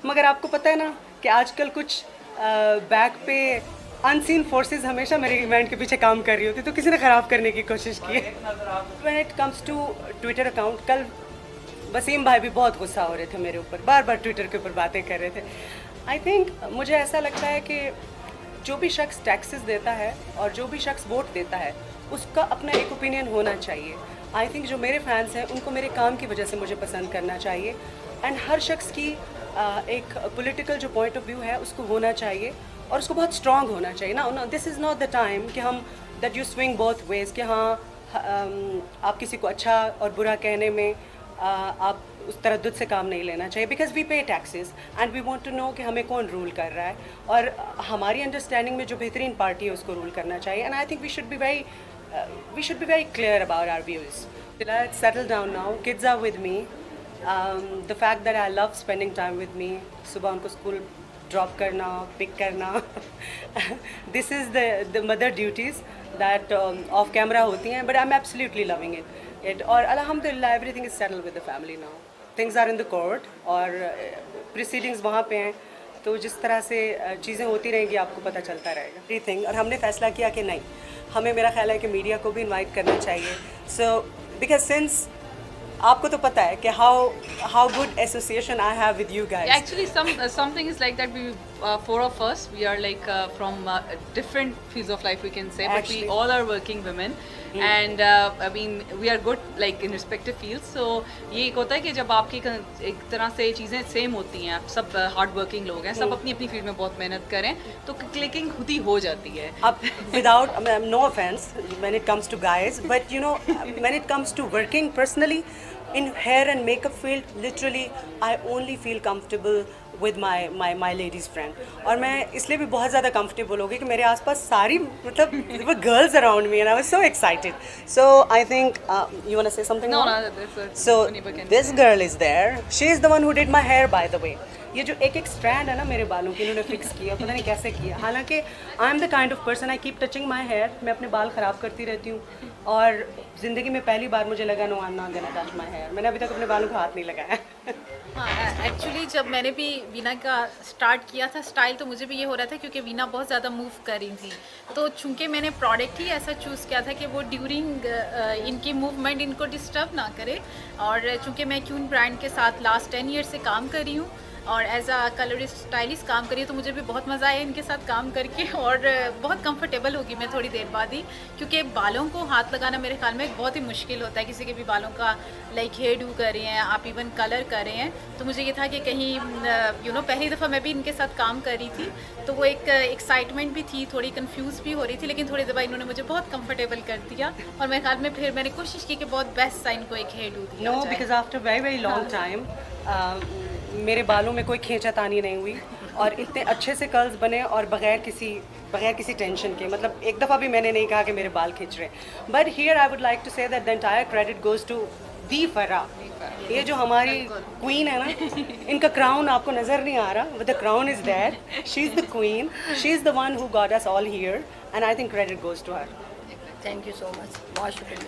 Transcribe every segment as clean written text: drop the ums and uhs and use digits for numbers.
मगर आपको पता है ना कि आजकल कुछ बैक पे अनसीन फोर्सेस हमेशा मेरे इवेंट के पीछे काम कर रही होती, तो किसी ने ख़राब करने की कोशिश की है। When it comes to Twitter account, कल वसीम भाई भी बहुत गुस्सा हो रहे थे मेरे ऊपर, बार बार ट्विटर के ऊपर बातें कर रहे थे। आई थिंक मुझे ऐसा लगता है कि जो भी शख्स टैक्सेस देता है और जो भी शख्स वोट देता है उसका अपना एक ओपिनियन होना चाहिए। आई थिंक जो मेरे फैंस हैं उनको मेरे काम की वजह से मुझे पसंद करना चाहिए, एंड हर शख्स की एक पॉलिटिकल जो पॉइंट ऑफ व्यू है उसको होना चाहिए और उसको बहुत स्ट्रांग होना चाहिए ना। This is not the time कि हम that you swing both ways कि हाँ आप किसी को अच्छा और बुरा कहने में आप उस तरद्दुद से काम नहीं लेना चाहिए, because we pay taxes and we want to know कि हमें कौन रूल कर रहा है, और हमारी अंडरस्टैंडिंग में जो बेहतरीन पार्टी है उसको रूल करना चाहिए। And I think we should be very clear about our views. Let's settle down now. Kids are with me. The fact that I love spending time with me. सुबह उनको school drop करना, pick करना this is the mother duties that off camera होती हैं, but I am absolutely loving it. और अल्हम्दुलिल्लाह everything is settle with the family now. Things are in the court और proceedings वहाँ पे हैं, तो जिस तरह से चीज़ें होती रहेंगी आपको पता चलता रहेगा एवरीथिंग। और हमने फैसला किया कि नहीं, हमें मेरा ख्याल है कि मीडिया को भी इनवाइट करना चाहिए। सो बिकॉज सिंस आपको तो पता है कि how good association I have with you guys. Actually, something is like that. We four of us, we are like from different fields of life, we can say, but Actually. we all are working women, and I mean we are good like in respective fields. So ये एक होता है कि जब आपकी एक तरह से चीज़ें सेम होती हैं, आप सब हार्ड वर्किंग लोग हैं, सब अपनी अपनी फील्ड में बहुत मेहनत करें, तो क्लिकिंग खुद ही हो जाती है। अब without no offense when it comes to guys, but you know when it comes to working personally in hair and makeup field, literally I only feel comfortable with my ladies friend. और मैं इसलिए भी बहुत ज़्यादा comfortable हो गई कि मेरे आसपास सारी मतलब there were girls around me and I was so excited. So I think you want to say something No, more? no, that's a So Muniba can this say. girl is there. She is the one who did my hair, by the way. ये जो एक एक strand है ना मेरे बालों की, इन्होंने फिक्स किया, पता नहीं कैसे किया। हालांकि I am the kind of person, I keep touching my hair, मैं अपने बाल ख़राब करती रहती हूँ, और ज़िंदगी में पहली बार मुझे लगा no I am not gonna touch my hair. मैंने अभी तक अपने बालों को हाथ नहीं लगाया। हाँ, एक्चुअली जब मैंने भी वीना का स्टार्ट किया था स्टाइल, तो मुझे भी ये हो रहा था क्योंकि वीना बहुत ज़्यादा मूव कर रही थी, तो चूंकि मैंने प्रोडक्ट ही ऐसा चूज़ किया था कि वो ड्यूरिंग इनकी मूवमेंट इनको डिस्टर्ब ना करे, और चूंकि मैं क्यून ब्रांड के साथ लास्ट 10 ईयर से काम कर रही हूँ और एज अ कलरिस्ट स्टाइलिस्ट काम करी, तो मुझे भी बहुत मज़ा आया इनके साथ काम करके, और बहुत कंफर्टेबल होगी मैं थोड़ी देर बाद ही, क्योंकि बालों को हाथ लगाना मेरे ख्याल में बहुत ही मुश्किल होता है। किसी के भी बालों का लाइक हेयर डू कर रहे हैं आप, इवन कलर कर रहे हैं, तो मुझे ये था कि कहीं पहली दफ़ा मैं भी इनके साथ काम कर रही थी, तो वो एक एक्साइटमेंट भी थी, थोड़ी कन्फ्यूज़ भी हो रही थी, लेकिन थोड़ी देर इन्होंने मुझे बहुत कंफर्टेबल कर दिया, और मेरे ख्याल में फिर मैंने कोशिश की कि बहुत बेस्ट सा इनको एक हेयर डू दिया no, because after very very long time मेरे बालों में कोई खींचातानी नहीं हुई और इतने अच्छे से कर्ल्स बने, और बगैर किसी टेंशन के। मतलब एक दफ़ा भी मैंने नहीं कहा कि मेरे बाल खींच रहे हैं। But here I would like to say that the entire credit goes to the Farah. ये जो हमारी क्वीन है ना, इनका क्राउन आपको नज़र नहीं आ रहा, but the crown is there. She is the queen, she is the one who got us all here, and I think credit goes to her. Thank you so much, बहुत शुक्रिया।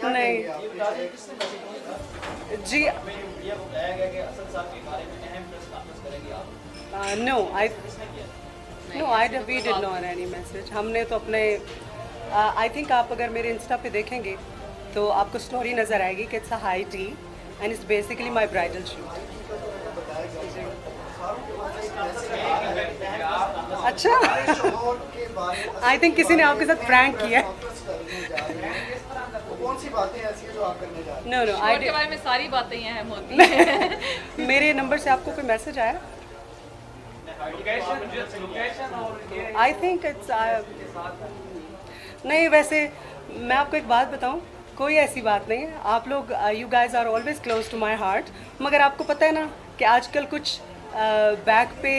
नहीं जी, no I we did not any message. हमने तो अपने I think आप अगर मेरे इंस्टा पे देखेंगे तो आपको स्टोरी नज़र आएगी कि it's a high tea and it's basically my bridal shoot. अच्छा आई थिंक किसी ने आपके साथ प्रैंक किया। नो नो आई के बारे में सारी बातें ये अहम होती हैं। मेरे नंबर से आपको कोई मैसेज आया? आई थिंक इट्स नहीं, वैसे मैं आपको एक बात बताऊं, कोई ऐसी बात नहीं है। आप लोग you guys are always close to my heart, मगर आपको पता है ना कि आजकल कुछ बैक पे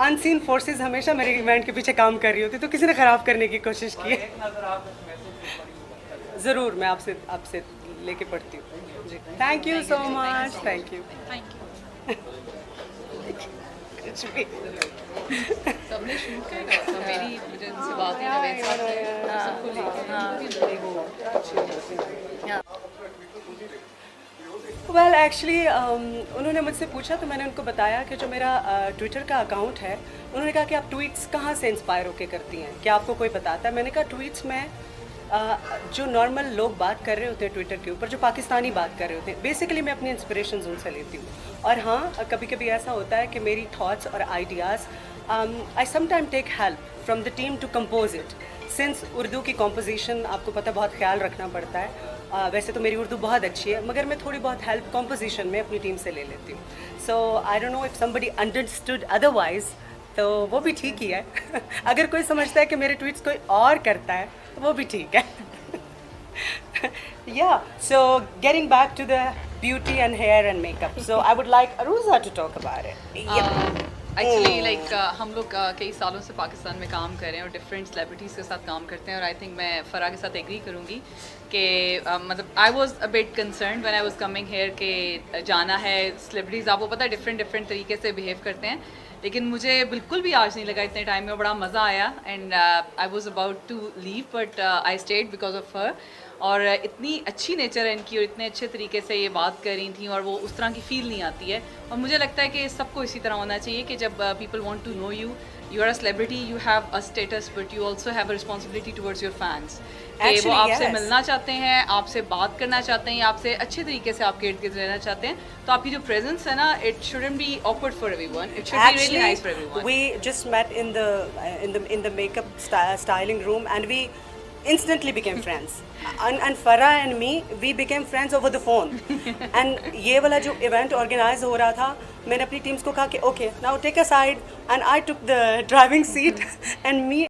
अनसीन फोर्सेस हमेशा मेरे इवेंट के पीछे काम कर रही होती, तो किसी ने ख़राब करने की कोशिश की है। ज़रूर मैं आपसे लेके पढ़ती हूँ जी। Thank you so much, thank you. Thank you. कुछ भी। सबने शूट करेगा तो मेरी मुझे उनसे बात हुई जावेद साहब से, सबको लेके वेल एक्चुअली उन्होंने मुझसे पूछा तो मैंने उनको बताया कि जो मेरा ट्विटर का अकाउंट है, उन्होंने कहा कि आप ट्वीट्स कहाँ से इंस्पायर होके करती हैं, क्या आपको कोई बताता है? मैंने कहा ट्वीट्स में जो नॉर्मल लोग बात कर रहे होते हैं ट्विटर के ऊपर, जो पाकिस्तानी बात कर रहे होते हैं, बेसिकली मैं अपनी इंस्पिरेशंस उनसे लेती हूँ। और हाँ, कभी कभी ऐसा होता है कि मेरी थॉट्स और ideas I sometime take help from the team to compose it, since Urdu की कॉम्पोजिशन आपको पता बहुत ख्याल रखना पड़ता है। वैसे तो मेरी उर्दू बहुत अच्छी है, मगर मैं थोड़ी बहुत हेल्प कॉम्पोजिशन में अपनी टीम से ले लेती हूँ। So I don't know if somebody understood otherwise, तो वो भी ठीक ही है। अगर कोई समझता है कि मेरे ट्वीट्स कोई और करता है तो वो भी ठीक है। Yeah, so getting back to the beauty and hair and makeup, so I would like Aruza to talk about it. Actually like हम लोग कई सालों से पाकिस्तान में काम कर रहे हैं और डिफरेंट सेलिब्रिटीज़ के साथ काम करते हैं, और आई थिंक मैं फ़रा के साथ एग्री करूँगी कि मतलब I was a bit concern when I was coming here के जाना है सेलिब्रिटीज़, आपको पता है डिफरेंट तरीके से बिहेव करते हैं, लेकिन मुझे बिल्कुल भी आज नहीं लगा इतने टाइम में, बड़ा मज़ा आया। And I was about to leave but I stayed because of her, और इतनी अच्छी नेचर है इनकी और इतने अच्छे तरीके से ये बात कर रही थी, और वो उस तरह की फील नहीं आती है। और मुझे लगता है कि सबको इसी तरह होना चाहिए कि जब people want to know you, you are a celebrity, you have a status, but you also have a responsibility towards your fans, कि वो आपसे मिलना चाहते हैं, आपसे बात करना चाहते हैं, आपसे अच्छे तरीके से आपके इर्द गिर्द रहना चाहते हैं। तो आपकी जो प्रेजेंस है ना, it shouldn't be awkward for everyone, it should be really nice for everyone. We just met in the makeup styling room, and we instantly became friends. And Farah and me, we became friends over the phone. And ये वाला जो event organize हो रहा था, मैंने अपनी teams को कहा कि okay, now take a side, and I took the driving seat, and me